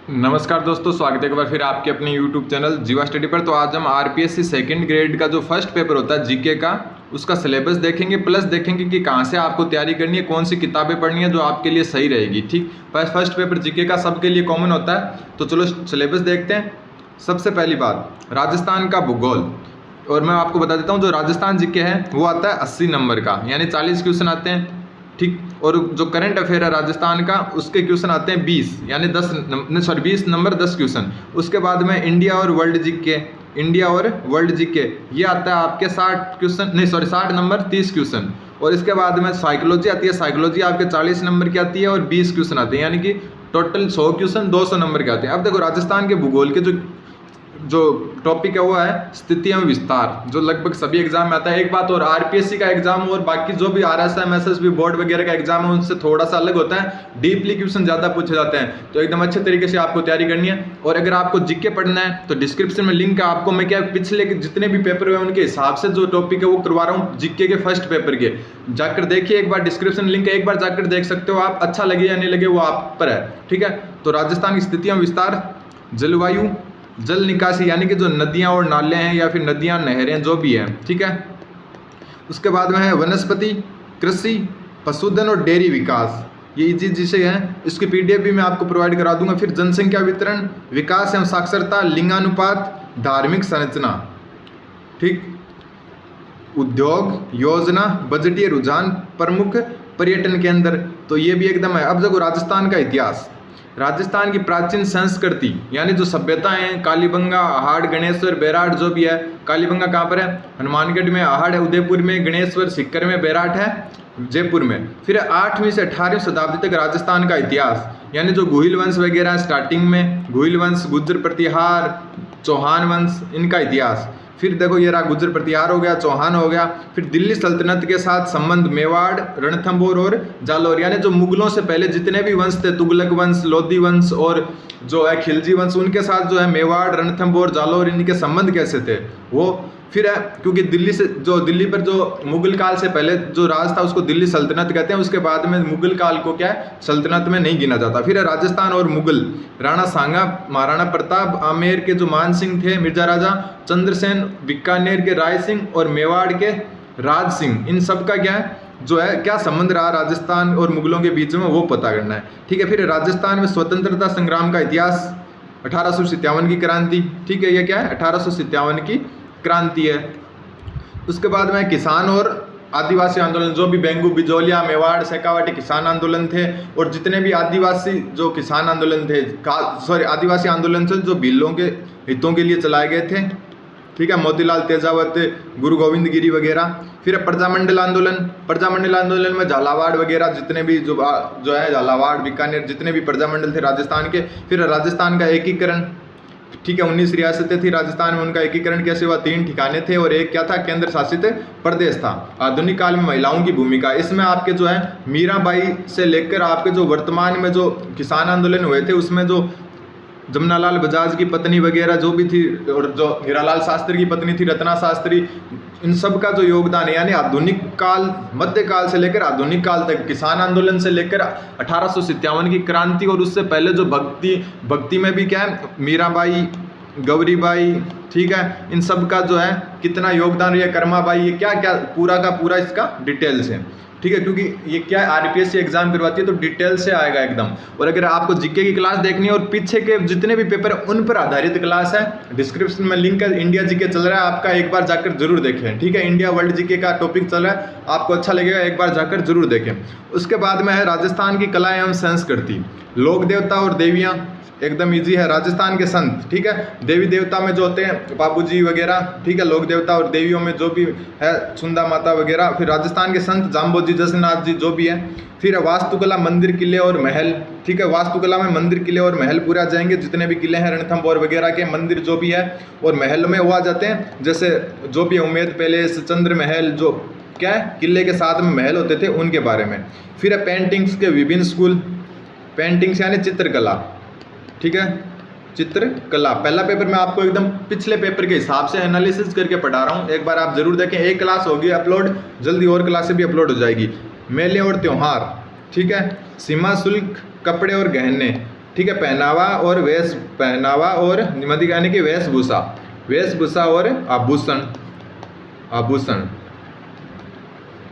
नमस्कार दोस्तों, स्वागत है एक बार फिर आपके अपने YouTube चैनल जीवा स्टडी पर। तो आज हम आरपीएससी सेकंड ग्रेड का जो फर्स्ट पेपर होता है जीके का, उसका सिलेबस देखेंगे, प्लस देखेंगे कि कहाँ से आपको तैयारी करनी है, कौन सी किताबें पढ़नी है जो आपके लिए सही रहेगी। ठीक, पर फर्स्ट पेपर जीके का सबके लिए कॉमन होता है। तो चलो सिलेबस देखते हैं। सबसे पहली बात, राजस्थान का भूगोल। और मैं आपको बता देता हूँ, जो राजस्थान जीके है वो आता है 80 नंबर का, यानी 40 क्वेश्चन आते हैं। ठीक, और जो करंट अफेयर है राजस्थान का, उसके क्वेश्चन आते हैं 20, यानी 20 नंबर 10 क्वेश्चन। उसके बाद में इंडिया और वर्ल्ड जीके ये आता है आपके 60 नंबर 30 क्वेश्चन। और इसके बाद में साइकोलॉजी आती है, साइकोलॉजी आपके 40 नंबर की आती है और 20 क्वेश्चन आते हैं, यानी कि टोटल 100 क्वेश्चन 200 नंबर के आते हैं। अब देखो, राजस्थान के भूगोल के जो टॉपिक है वो है स्थिति एवं विस्तार, जो लगभग सभी एग्जाम में आता है। एक बात और, आरपीएससी का एग्जाम और बाकी जो भी आरएसएम एसएसबी बोर्ड वगैरह का एग्जाम है उनसे थोड़ा सा अलग होता है, डीपली क्वेश्चन ज्यादा पूछे जाते हैं। तो एकदम अच्छे तरीके से आपको तैयारी करनी है। और अगर आपको जीके पढ़ना है तो डिस्क्रिप्शन में लिंक है, आपको मैं क्या पिछले के जितने भी पेपर हुए उनके हिसाब से जो टॉपिक है वो करवा रहा हूँ जीके के फर्स्ट पेपर के। जाकर देखिए एक बार, डिस्क्रिप्शन लिंक है, एक बार जाकर देख सकते हो आप। अच्छा लगे या नहीं लगे वो आप पर है। ठीक है, तो राजस्थान की स्थिति एवं विस्तार, जलवायु, जल निकासी यानी कि जो नदियां और नाले हैं या फिर नदियां नहरें जो भी हैं, ठीक है। उसके बाद में है वनस्पति, कृषि, पशुधन और डेयरी विकास, ये इजी जिसे हैं। इसकी पीडीएफ भी मैं आपको प्रोवाइड करा दूंगा। फिर जनसंख्या वितरण, विकास एवं साक्षरता, लिंगानुपात, धार्मिक संरचना, ठीक, उद्योग, योजना, बजटीय रुझान, प्रमुख पर्यटन केंद्र, तो ये भी एकदम है। अब देखो, राजस्थान का इतिहास, राजस्थान की प्राचीन संस्कृति यानी जो सभ्यताएं हैं, कालीबंगा, अहाड़, गणेश्वर, बेराट जो भी है। कालीबंगा कहाँ पर है? हनुमानगढ़ में। अहाड़ है उदयपुर में, गणेश्वर सीकर में, बेराट है जयपुर में। फिर 8वीं से 18वीं शताब्दी तक राजस्थान का इतिहास, यानी जो गुहिल वंश वगैरह स्टार्टिंग में, गुहिल वंश, गुज्जर प्रतिहार, चौहान वंश, इनका इतिहास। फिर देखो, ये रहा गुज्जर प्रतिहार हो गया, चौहान हो गया। फिर दिल्ली सल्तनत के साथ संबंध, मेवाड़, रणथंभौर और जालौर, यानी जो मुगलों से पहले जितने भी वंश थे, तुगलक वंश, लोधी वंश और जो है खिलजी वंश, उनके साथ जो है मेवाड़, रणथंभौर, जालौर, इनके संबंध कैसे थे वो। फिर है, क्योंकि दिल्ली पर जो मुगल काल से पहले जो राज था उसको दिल्ली सल्तनत कहते हैं। उसके बाद में मुगल काल को क्या है, सल्तनत में नहीं गिना जाता। फिर है राजस्थान और मुगल, राणा सांगा, महाराणा प्रताप, आमेर के जो मान सिंह थे मिर्जा राजा, चंद्रसेन, बीकानेर के राय सिंह और मेवाड़ के राज सिंह, इन सब का क्या है, जो है क्या संबंध रहा राजस्थान और मुगलों के बीच में, वो पता करना है। ठीक है, फिर राजस्थान में स्वतंत्रता संग्राम का इतिहास, 1857 की क्रांति, ठीक है, ये क्या है, 1857 की क्रांति है। उसके बाद में किसान और आदिवासी आंदोलन, जो भी बेंगू, बिजोलिया, मेवाड़, शेखावाटी किसान आंदोलन थे, और जितने भी आदिवासी जो किसान आंदोलन थे, आदिवासी आंदोलन थे जो भीलों के हितों के लिए चलाए गए थे, ठीक है, मोतीलाल तेजावत, गुरु गोविंद गिरी वगैरह। फिर प्रजामंडल आंदोलन में झालावाड़ वगैरह जितने भी जो है झालावाड़, बीकानेर, जितने भी प्रजामंडल थे राजस्थान के। फिर राजस्थान का एकीकरण, ठीक है, 19 रियासतें थी राजस्थान में, उनका एकीकरण कैसे हुआ, 3 ठिकाने थे और एक क्या था, केंद्र शासित प्रदेश था। आधुनिक काल में महिलाओं की भूमिका, इसमें आपके जो है मीराबाई से लेकर आपके जो वर्तमान में जो किसान आंदोलन हुए थे उसमें जो जमनालाल बजाज की पत्नी वगैरह जो भी थी, और जो हीरालाल शास्त्री की पत्नी थी रत्ना शास्त्री, इन सब का जो योगदान है, यानी आधुनिक काल, मध्यकाल से लेकर आधुनिक काल तक, किसान आंदोलन से लेकर 1857 की क्रांति, और उससे पहले जो भक्ति में भी क्या है, मीराबाई, गौरीबाई, ठीक है, इन सब का जो है कितना योगदान रहा, कर्माबाई, ये क्या क्या पूरा का पूरा इसका डिटेल्स है। ठीक है, क्योंकि ये क्या है, आरपीएससी एग्जाम करवाती है तो डिटेल से आएगा एकदम। और अगर आपको जीके की क्लास देखनी है और पीछे के जितने भी पेपर है उन पर आधारित क्लास है, डिस्क्रिप्शन में लिंक है। इंडिया जीके चल रहा है आपका, एक बार जाकर जरूर देखें। ठीक है, इंडिया वर्ल्ड जीके का टॉपिक चल रहा है, आपको अच्छा लगेगा, एक बार जाकर जरूर देखें। उसके बाद में है राजस्थान की कला एवं संस्कृति, लोक देवता और देवियाँ, एकदम इजी है। राजस्थान के संत, ठीक है, देवी देवता में जो होते हैं बाबूजी वगैरह, ठीक है, लोक देवता और देवियों में जो भी है सुंदा माता वगैरह। फिर राजस्थान के संत जाम्बोजी, जसनाथ जी जो भी है। फिर वास्तुकला, मंदिर, किले और महल, ठीक है, वास्तुकला में मंदिर, किले और महल पूरे आ जाएंगे, जितने भी किले हैं रणथंभौर वगैरह के, मंदिर जो भी है, और महल में वो आ जाते हैं, जैसे जो भी उम्मेद पैलेस, चंद्र महल, जो क्या है किले के साथ में महल होते थे, उनके बारे में। फिर पेंटिंग्स के विभिन्न स्कूल, पेंटिंग्स यानी चित्रकला, ठीक है, चित्रकला। पहला पेपर मैं आपको एकदम पिछले पेपर के हिसाब से एनालिसिस करके पढ़ा रहा हूँ, एक बार आप जरूर देखें। एक क्लास होगी अपलोड, जल्दी और क्लासें भी अपलोड हो जाएगी। मेले और त्यौहार, ठीक है, सीमा शुल्क, कपड़े और गहने, ठीक है, पहनावा और निमित्त यानी कि वेशभूषा और आभूषण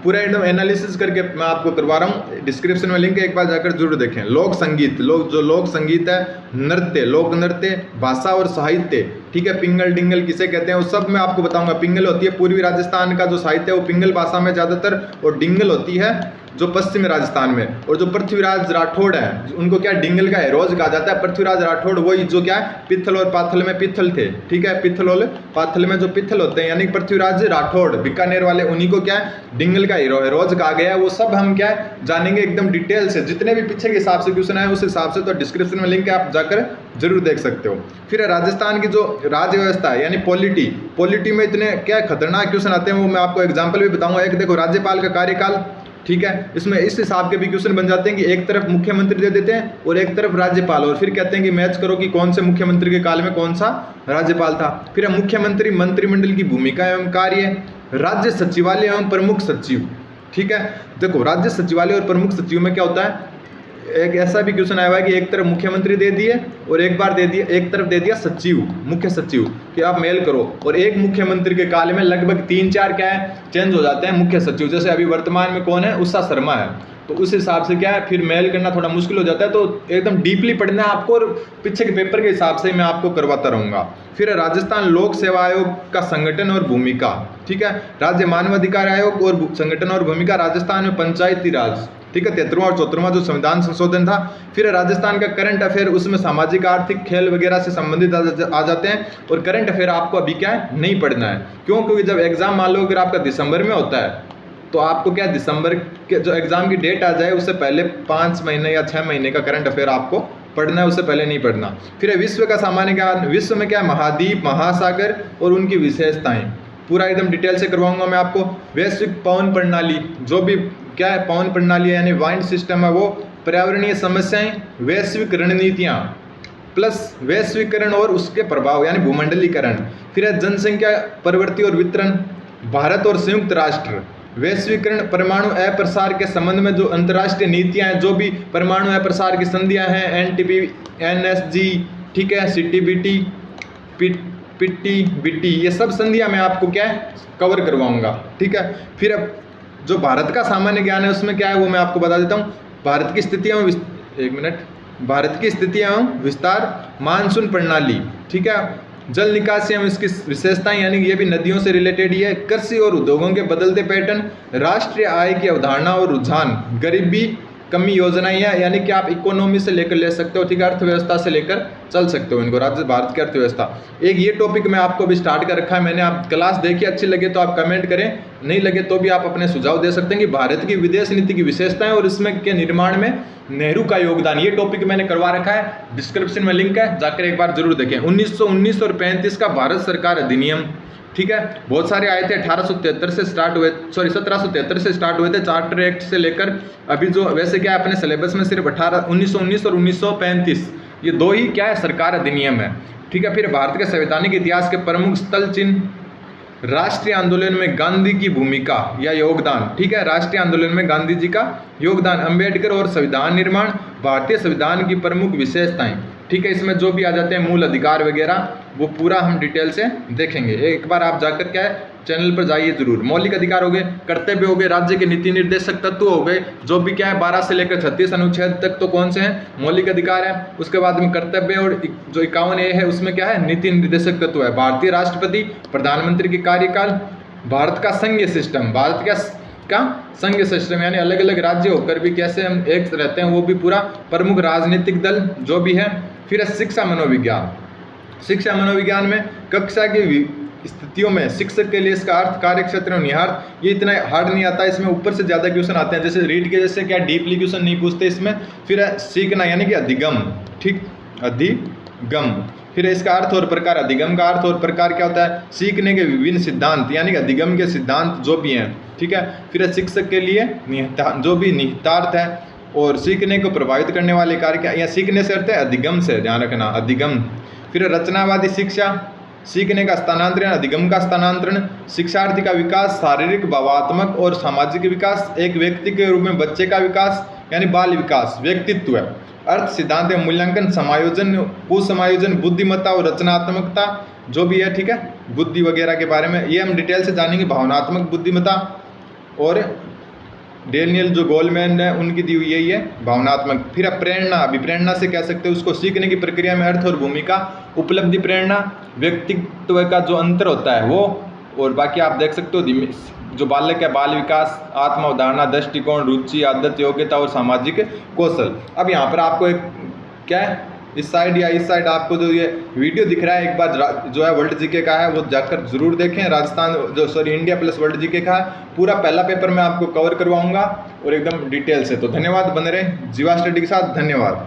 पूरा एकदम एनालिसिस करके मैं आपको करवा रहा हूँ। डिस्क्रिप्शन में लिंक है, एक बार जाकर जरूर देखें। लोक संगीत है, नृत्य, लोक नृत्य, भाषा और साहित्य, ठीक है, पिंगल डिंगल किसे कहते हैं वो सब मैं आपको बताऊंगा। पिंगल होती है पूर्वी राजस्थान का जो साहित्य है वो पिंगल भाषा में ज़्यादातर, और डिंगल होती है जो पश्चिमी राजस्थान में। और जो पृथ्वीराज राठौड़ है उनको क्या डिंगल का हेरोज कहा जाता है। पृथ्वीराज राठौड़ वही जो क्या है पित्थल और पाथल में पित्थल थे, ठीक है, पित्थल और पाथल में जो पित्थल होते हैं यानी पृथ्वीराज राठौड़ बीकानेर वाले, उन्हीं को क्या है डिंगल का हेरोज कहा गया है। वो सब हम क्या है जानेंगे एकदम डिटेल से, जितने भी पीछे के हिसाब से क्वेश्चन आए उस हिसाब से। तो डिस्क्रिप्शन में लिंक है, आप जाकर जरूर देख सकते हो। फिर राजस्थान की जो राज्य व्यवस्था है यानी पॉलिटी में इतने क्या खतरनाक क्वेश्चन आते हैं वो मैं आपको एग्जाम्पल भी बताऊंगा। एक देखो राज्यपाल का कार्यकाल, ठीक है, इसमें इस हिसाब के भी क्वेश्चन बन जाते हैं कि एक तरफ मुख्यमंत्री दे देते हैं और एक तरफ राज्यपाल, और फिर कहते हैं कि मैच करो कि कौन से मुख्यमंत्री के काल में कौन सा राज्यपाल था। फिर मुख्यमंत्री मंत्रिमंडल की भूमिका एवं कार्य, राज्य सचिवालय एवं प्रमुख सचिव, ठीक है। देखो राज्य सचिवालय और प्रमुख सचिव में क्या होता है, एक ऐसा भी क्वेश्चन आया हुआ है कि एक तरफ मुख्यमंत्री दे दिए और एक तरफ दे दिया सचिव, मुख्य सचिव कि आप मेल करो, और एक मुख्यमंत्री के काल में लगभग 3-4 क्या है चेंज हो जाते हैं मुख्य सचिव। जैसे अभी वर्तमान में कौन है, उषा शर्मा है, तो उस हिसाब से क्या है फिर मेल करना थोड़ा मुश्किल हो जाता है। तो एकदम डीपली पढ़ना है आपको, और पीछे के पेपर के हिसाब से मैं आपको करवाता रहूँगा। फिर राजस्थान लोक सेवा आयोग का संगठन और भूमिका, ठीक है, राज्य मानवाधिकार आयोग और संगठन और भूमिका, राजस्थान में पंचायती राज, ठीक है, 73वां और 74वां जो संविधान संशोधन था। फिर राजस्थान का करंट अफेयर, उसमें सामाजिक आर्थिक खेल वगैरह से संबंधित आ जाते हैं। और करंट अफेयर आपको अभी क्या है नहीं पढ़ना है, क्यों, क्योंकि जब एग्जाम मान लो अगर आपका दिसंबर में होता है तो आपको क्या दिसंबर के जो एग्जाम की डेट आ जाए उससे पहले 5 महीने या 6 महीने का करंट अफेयर आपको पढ़ना है, उससे पहले नहीं पढ़ना। फिर विश्व का सामान्य ज्ञान, विश्व में क्या है महाद्वीप, महासागर और उनकी विशेषताएं, पूरा एकदम डिटेल से करवाऊंगा मैं आपको। वैश्विक पवन प्रणाली, जो भी क्या है पवन प्रणाली यानी वाइंड सिस्टम है वो, पर्यावरणीय समस्याएं, वैश्विक रणनीतियां प्लस वैश्वीकरण और उसके प्रभाव यानी भूमंडलीकरण। फिर है जनसंख्या प्रवृत्ति और वितरण, भारत और संयुक्त राष्ट्र, वैश्वीकरण, परमाणु अप्रसार के संबंध में जो अंतर्राष्ट्रीय नीतियां हैं, जो भी परमाणु अप्रसार की संधियां हैं, एनटीपी, एनएसजी, ठीक है, सीटीबीटी, पीटीबीटी, ये सब संधियां मैं आपको क्या है कवर करवाऊंगा, ठीक है। फिर अब जो भारत का सामान्य ज्ञान है उसमें क्या है वो मैं आपको बता देता हूँ। भारत की स्थितियाँ, भारत की स्थितियाँ विस्तार, मानसून प्रणाली, ठीक है, जल निकासी एवं इसकी विशेषताएं यानी ये भी नदियों से रिलेटेड ही है, कृषि और उद्योगों के बदलते पैटर्न, राष्ट्रीय आय की अवधारणा और रुझान, गरीबी कमी योजनाएं यानी कि आप इकोनॉमी से लेकर ले सकते हो, ठीक है, अर्थव्यवस्था से लेकर चल सकते हो इनको, राज्य भारत की अर्थव्यवस्था। एक ये टॉपिक मैं आपको भी स्टार्ट कर रखा है मैंने, आप क्लास देखिए, अच्छी लगे तो आप कमेंट करें, नहीं लगे तो भी आप अपने सुझाव दे सकते हैं कि भारत की विदेश नीति की विशेषताएं और इसमें के निर्माण में नेहरू का योगदान, ये टॉपिक मैंने करवा रखा है, डिस्क्रिप्शन में लिंक है, जाकर एक बार जरूर देखें। 1919 और 35 का भारत सरकार अधिनियम, ठीक है, बहुत सारे आए थे, 1873 से स्टार्ट हुए, 1773 से स्टार्ट हुए थे, चार्टर एक्ट से लेकर अभी जो वैसे क्या है अपने सिलेबस में सिर्फ 1919 और 1935 ये दो ही क्या है सरकार अधिनियम है, ठीक है। फिर भारत के संवैधानिक इतिहास के प्रमुख स्थल चिन्ह, राष्ट्रीय आंदोलन में गांधी की भूमिका या योगदान, ठीक है, राष्ट्रीय आंदोलन में गांधी जी का योगदान, अंबेडकर और संविधान निर्माण, भारतीय संविधान की प्रमुख विशेषताएं, ठीक है, इसमें जो भी आ जाते हैं मूल अधिकार वगैरह वो पूरा हम डिटेल से देखेंगे। एक बार आप जाकर क्या है चैनल पर जाइए जरूर। मौलिक अधिकार हो गए, कर्तव्य हो गए, राज्य के नीति निर्देशक तत्व हो गए, जो भी क्या है 12 से लेकर 36 अनुच्छेद तक तो कौन से हैं मौलिक अधिकार है। उसके बाद में कर्तव्य और जो 51A है उसमें क्या है नीति निर्देशक तत्व है। भारतीय राष्ट्रपति प्रधानमंत्री की कार्यकाल, भारत का संघीय सिस्टम, भारत का संघीय सिस्टम यानी अलग अलग राज्य होकर भी कैसे हम एक रहते हैं वो भी पूरा, प्रमुख राजनीतिक दल जो भी है। फिर शिक्षा मनोविज्ञान, शिक्षा मनोविज्ञान में कक्षा की स्थितियों में शिक्षक के लिए इसका अर्थ, कार्य क्षेत्र, निहितार्थ, ये इतना हार्ड नहीं आता है, इसमें ऊपर से ज़्यादा क्वेश्चन आते हैं, जैसे रीड के जैसे क्या डीपली क्वेश्चन नहीं पूछते इसमें। फिर सीखना यानी कि अधिगम, ठीक, अधिगम, फिर इसका अर्थ और प्रकार, अधिगम का अर्थ और प्रकार क्या होता है, सीखने के विभिन्न सिद्धांत यानी कि अधिगम के सिद्धांत जो भी हैं, ठीक है। फिर शिक्षक के लिए जो भी निहितार्थ है और सीखने को प्रभावित करने वाले कार्य क्या, या सीखने से अर्थ है अधिगम से, ध्यान रखना अधिगम। फिर रचनावादी शिक्षा, सीखने का स्थानांतरण, अधिगम का स्थानांतरण, शिक्षार्थी का विकास, शारीरिक, भावात्मक और सामाजिक विकास, एक व्यक्ति के रूप में बच्चे का विकास यानी बाल विकास, व्यक्तित्व है। अर्थ, सिद्धांत एवं मूल्यांकन, समायोजन, कुसमायोजन, बुद्धिमत्ता और रचनात्मकता जो भी है, ठीक है, बुद्धि वगैरह के बारे में ये हम डिटेल से जानेंगे। भावनात्मक बुद्धिमत्ता और डेनियल जो गोलमैन है उनकी दी हुई यही है भावनात्मक। फिर अब प्रेरणा, अभिप्रेरणा से कह सकते हो उसको सीखने की प्रक्रिया में अर्थ और भूमिका, उपलब्धि प्रेरणा, व्यक्तित्व का जो अंतर होता है वो, और बाकी आप देख सकते हो जो बालक है बाल विकास, आत्म अवधारणा, दृष्टिकोण, रुचि, आदत, योग्यता और सामाजिक कौशल। अब यहाँ पर आपको एक क्या है इस साइड या इस साइड आपको जो ये वीडियो दिख रहा है एक बार जो है वर्ल्ड जीके का है वो जाकर जरूर देखें। राजस्थान जो sorry India plus world GK का है पूरा पहला पेपर मैं आपको कवर करवाऊंगा और एकदम डिटेल से। तो धन्यवाद, बने रहे जीवा स्टडी के साथ, धन्यवाद।